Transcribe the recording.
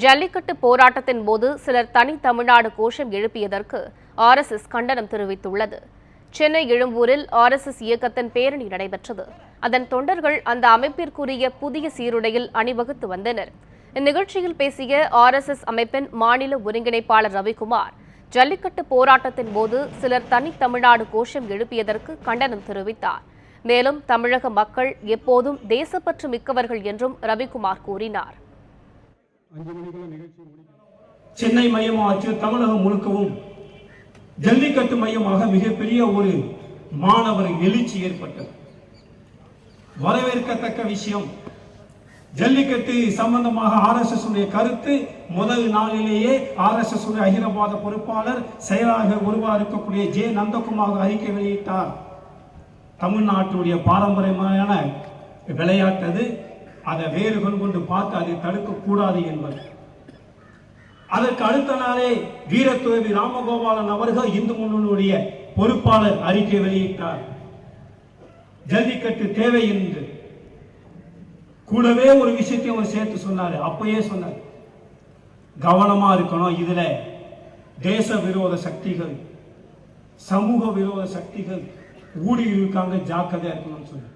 ஜல்லிக்கட்டு போராட்டத்தின் போது சிலர் தனி தமிழ்நாடு கோஷம் எழுப்பியதற்கு ஆர்எஸ்எஸ் கண்டனம் தெரிவித்துள்ளது. சென்னை எழும்பூரில் ஆர்எஸ்எஸ் இயக்கத்தின் பேரணி நடைபெற்றது. அதன் தொண்டர்கள் அந்த அமைப்பிற்குரிய புதிய சீருடையில் அணிவகுத்து வந்தனர். இந்நிகழ்ச்சியில் பேசிய ஆர்எஸ்எஸ் அமைப்பின் மாநில ஒருங்கிணைப்பாளர் ரவிக்குமார், ஜல்லிக்கட்டு போராட்டத்தின் போது சிலர் தனி தமிழ்நாடு கோஷம் எழுப்பியதற்கு கண்டனம் தெரிவித்தார். மேலும் தமிழக மக்கள் எப்போதும் தேசப்பற்று மிக்கவர்கள் என்றும் ரவிக்குமார் கூறினார். சென்னை மையமாச்சு தமிழகம் முழுக்கவும் ஜல்லிக்கட்டு மையமாக மிகப்பெரிய ஒரு மாணவர் எழுச்சி ஏற்பட்டது. வரவேற்கத்தக்க விஷயம். ஜல்லிக்கட்டு சம்பந்தமாக ஆர்எஸ்எஸ் கருத்து முதல் நாளிலேயே ஆர்எஸ்எஸ் அகிலபாத பொறுப்பாளர் செயலாளர் ஒருவராக இருக்கக்கூடிய ஜே நந்தகுமார் அறிக்கை வெளியிட்டார். தமிழ்நாட்டுடைய பாரம்பரியமான விளையாட்டது, அதை வேறுகள் கொண்டு பார்த்து அதை தடுக்க கூடாது என்பது. அதற்கு அடுத்த நாளே வீரத்துறவி ராமகோபாலன் அவர்கள் இந்து முன்னணியுடைய பொறுப்பாளர் அறிக்கை வெளியிட்டார். ஜல்லிக்கட்டு தேவை என்று கூடவே ஒரு விஷயத்தையும் அவர் சேர்த்து சொன்னார். அப்பயே சொன்னார், கவனமா இருக்கணும், இதுல தேச விரோத சக்திகள், சமூக விரோத சக்திகள் ஊடுருவி இருக்காங்க, ஜாக்கிரதையா இருக்கணும்னு சொல்லி